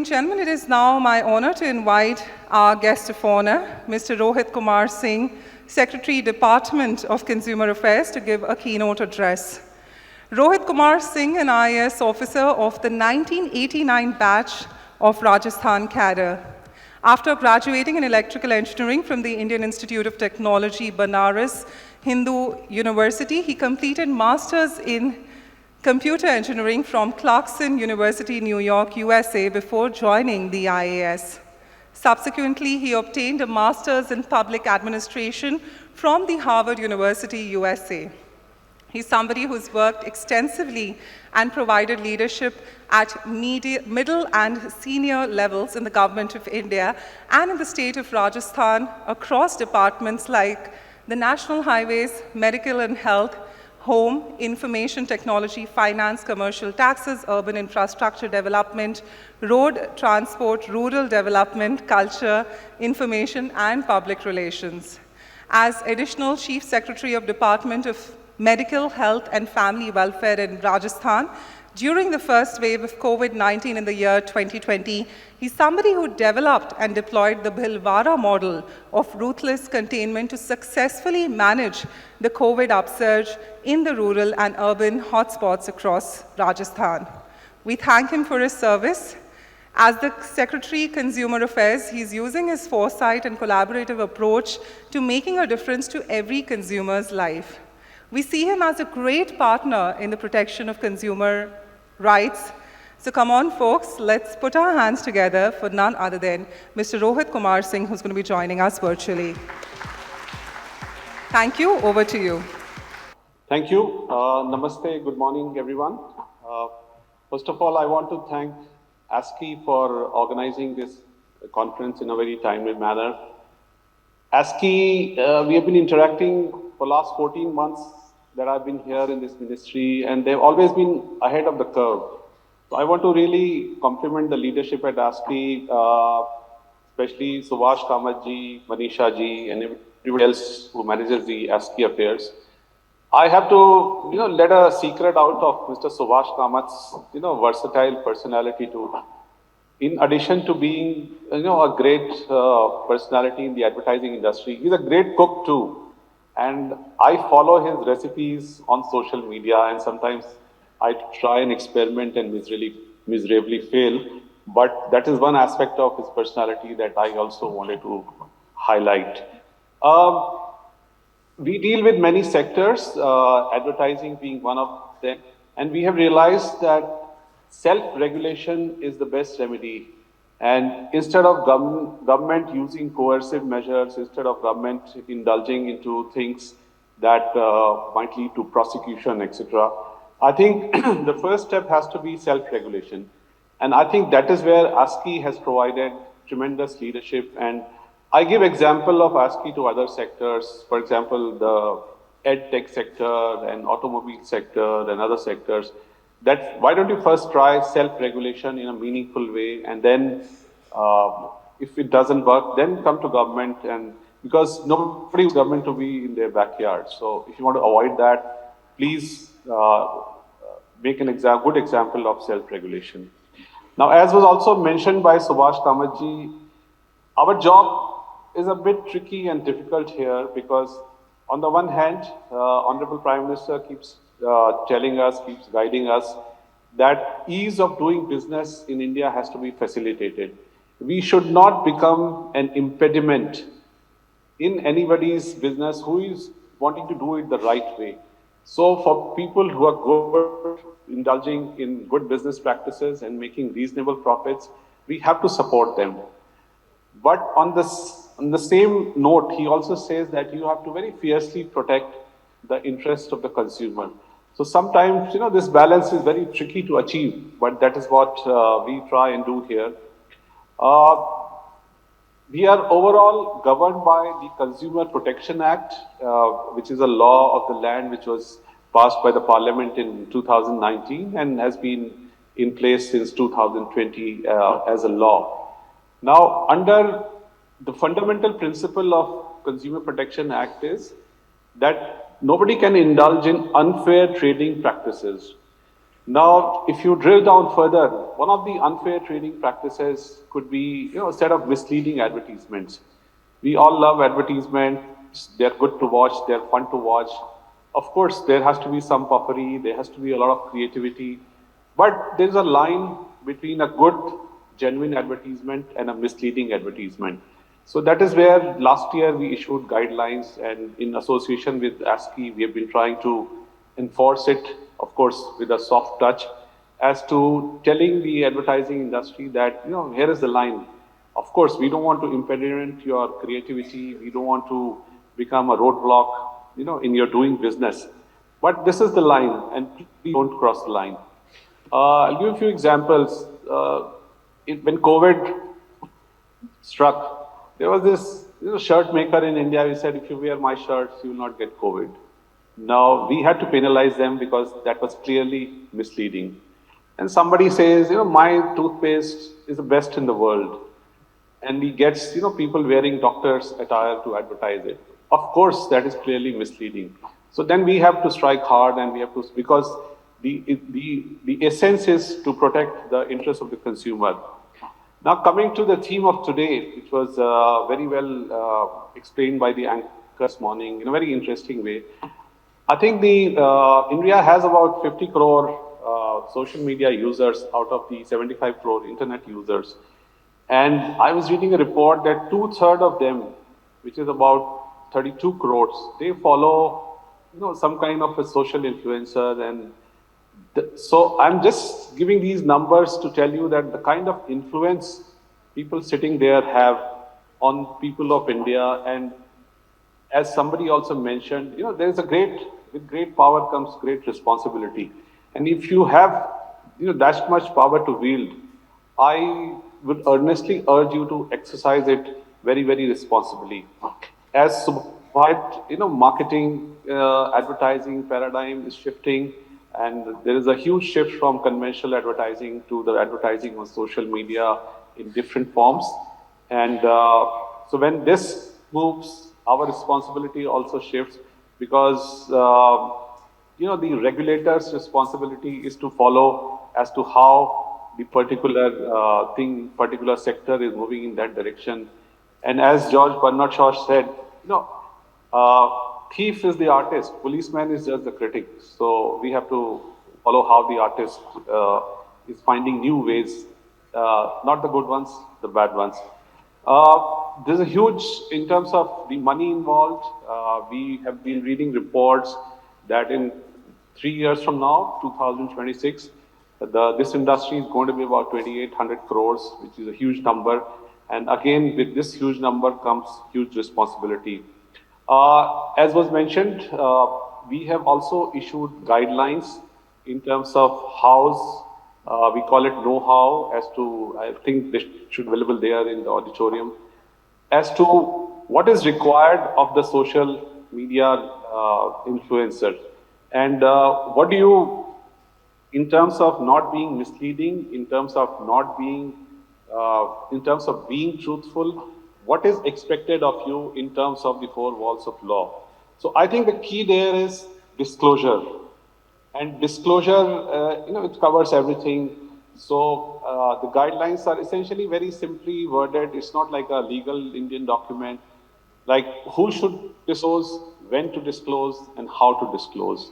gentlemen, it is now my honor to invite our guest of honor, Mr. Rohit Kumar Singh, Secretary, Department of Consumer Affairs, to give a keynote address. Rohit Kumar Singh, an IAS officer of the 1989 batch of Rajasthan cadre. After graduating in electrical engineering from the Indian Institute of Technology, Banaras Hindu University, he completed Masters in Computer Engineering from Clarkson University, New York, USA, before joining the IAS. Subsequently, he obtained a Master's in Public Administration from the Harvard University, USA. He's somebody who's worked extensively and provided leadership at middle and senior levels in the government of India and in the state of Rajasthan across departments like the National Highways, Medical and Health, Home, Information Technology, Finance, Commercial Taxes, Urban Infrastructure Development, Road Transport, Rural Development, Culture, Information, and Public Relations. As Additional Chief Secretary of Department of Medical, Health, and Family Welfare in Rajasthan, during the first wave of COVID-19 in the year 2020, he's somebody who developed and deployed the Bhilwara model of ruthless containment to successfully manage the COVID upsurge in the rural and urban hotspots across Rajasthan. We thank him for his service. As the Secretary, Consumer Affairs, he's using his foresight and collaborative approach to making a difference to every consumer's life. We see him as a great partner in the protection of consumer rights. So come on, folks, let's put our hands together for none other than Mr. Rohit Kumar Singh, who's going to be joining us virtually. Thank you. Over to you. Thank you. Namaste. Good morning, everyone. First of all, I want to thank ASCI for organizing this conference in a very timely manner. ASCI, we have been interacting for the last 14 months that I've been here in this ministry, and they've always been ahead of the curve. So I want to really compliment the leadership at ASCI, especially Subhash Kamatji, Manisha ji, and everybody else who manages the ASCI affairs. I have to, let a secret out of Mr. Subhash Kamat's, versatile personality too. In addition to being, a great personality in the advertising industry, he's a great cook too. And I follow his recipes on social media, and sometimes I try and experiment and miserably fail. But that is one aspect of his personality that I also wanted to highlight. We deal with many sectors, advertising being one of them, and we have realized that self-regulation is the best remedy. And instead of government using coercive measures, instead of government indulging into things that might lead to prosecution, etc., I think the first step has to be self-regulation. And I think that is where ASCI has provided tremendous leadership. And I give example of ASCI to other sectors, for example, the ed tech sector and automobile sector and other sectors. That why don't you first try self-regulation in a meaningful way, and then if it doesn't work, then come to government, and because nobody wants government to be in their backyard. So if you want to avoid that, please make an good example of self-regulation. Now, as was also mentioned by Subhash Kamatji, our job is a bit tricky and difficult here because on the one hand, Honorable Prime Minister keeps telling us, keeps guiding us that ease of doing business in India has to be facilitated. We should not become an impediment in anybody's business who is wanting to do it the right way. So for people who are good, indulging in good business practices and making reasonable profits, we have to support them. But on the same note, he also says that you have to very fiercely protect the interest of the consumer. So sometimes, this balance is very tricky to achieve, but that is what we try and do here. We are overall governed by the Consumer Protection Act, which is a law of the land which was passed by the Parliament in 2019 and has been in place since 2020 as a law. Now, under the fundamental principle of Consumer Protection Act is that nobody can indulge in unfair trading practices. Now, if you drill down further, one of the unfair trading practices could be, a set of misleading advertisements. We all love advertisements. They're good to watch. They're fun to watch. Of course, there has to be some puffery. There has to be a lot of creativity. But there's a line between a good, genuine advertisement and a misleading advertisement. So that is where last year we issued guidelines, and in association with ASCI, we have been trying to enforce it, of course, with a soft touch, as to telling the advertising industry that, here is the line. Of course, we don't want to impediment your creativity. We don't want to become a roadblock, in your doing business. But this is the line, and please don't cross the line. I'll give a few examples. When COVID struck, there was this shirt maker in India who said, if you wear my shirts, you will not get COVID. Now, we had to penalize them because that was clearly misleading. And somebody says, my toothpaste is the best in the world. And he gets, people wearing doctor's attire to advertise it. Of course, that is clearly misleading. So then we have to strike hard, and we have to, because the essence is to protect the interests of the consumer. Now, coming to the theme of today, which was very well explained by the anchor this morning in a very interesting way. I think India has about 50 crore social media users out of the 75 crore internet users. And I was reading a report that 2/3 of them, which is about 32 crores, they follow, some kind of a social influencer. And so I'm just giving these numbers to tell you that the kind of influence people sitting there have on people of India. And as somebody also mentioned, there is with great power comes great responsibility. And if you have, that much power to wield, I would earnestly urge you to exercise it very, very responsibly. As marketing, advertising paradigm is shifting, and there is a huge shift from conventional advertising to the advertising on social media in different forms. And so when this moves, our responsibility also shifts, because the regulator's responsibility is to follow as to how the particular sector is moving in that direction. And as George Bernard Shaw said, thief is the artist, policeman is just the critic. So we have to follow how the artist is finding new ways, not the good ones, the bad ones. There's a huge, in terms of the money involved, we have been reading reports that in 3 years from now, 2026, this industry is going to be about 2,800 crores, which is a huge number. And again, with this huge number comes huge responsibility. As was mentioned, we have also issued guidelines in terms of how, we call it know-how, as to, I think they should be available there in the auditorium, as to what is required of the social media influencer. And what do you, in terms of not being misleading, in terms of not being, in terms of being truthful, what is expected of you in terms of the four walls of law? So I think the key there is disclosure. And disclosure, it covers everything. So the guidelines are essentially very simply worded. It's not like a legal Indian document, like who should disclose, when to disclose, and how to disclose.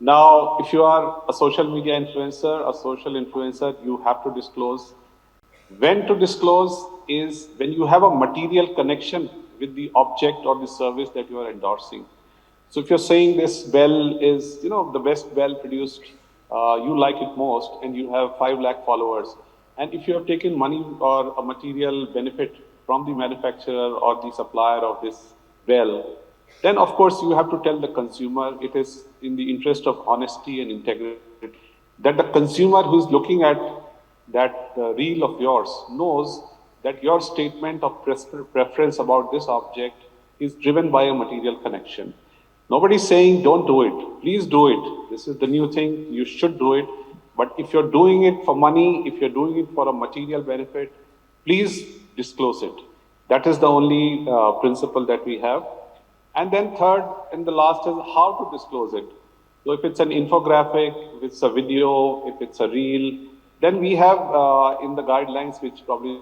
Now, if you are a social media influencer, a social influencer, you have to disclose. When to disclose is when you have a material connection with the object or the service that you are endorsing. So if you're saying this bell is, the best bell produced, you like it most, and you have 5 lakh followers, and if you have taken money or a material benefit from the manufacturer or the supplier of this bell, then of course you have to tell the consumer, it is in the interest of honesty and integrity, that the consumer who is looking at that reel of yours knows that your statement of preference about this object is driven by a material connection. Nobody is saying don't do it. Please do it. This is the new thing. You should do it. But if you're doing it for money, if you're doing it for a material benefit, please disclose it. That is the only principle that we have. And then third and the last is how to disclose it. So if it's an infographic, if it's a video, if it's a reel, then we have in the guidelines, which probably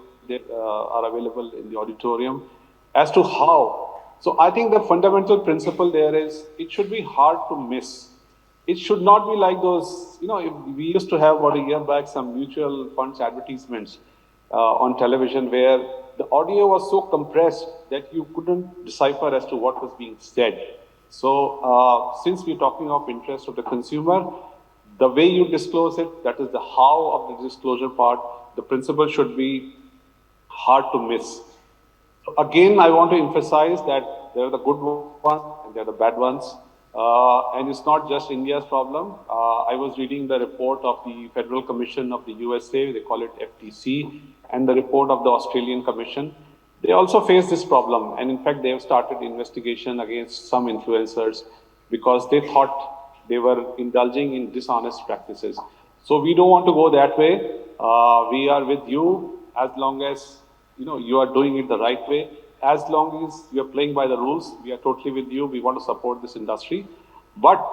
are available in the auditorium, as to how. So I think the fundamental principle there is it should be hard to miss. It should not be like those, we used to have about a year back some mutual funds advertisements on television where the audio was so compressed that you couldn't decipher as to what was being said. So since we're talking of interest of the consumer, the way you disclose it, that is the how of the disclosure part, the principle should be hard to miss. So again, I want to emphasize that there are the good ones and there are the bad ones. And it's not just India's problem. I was reading the report of the Federal Commission of the USA, they call it FTC, and the report of the Australian Commission. They also face this problem. And in fact, they have started investigation against some influencers because they thought they were indulging in dishonest practices. So we don't want to go that way. We are with you as long as you are doing it the right way. As long as you're playing by the rules, we are totally with you. We want to support this industry. But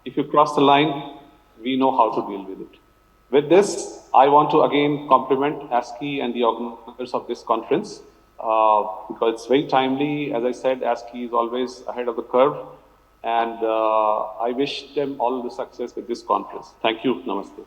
if you cross the line, we know how to deal with it. With this, I want to again compliment ASCI and the organizers of this conference because it's very timely. As I said, ASCI is always ahead of the curve. And I wish them all the success with this conference. Thank you. Namaste.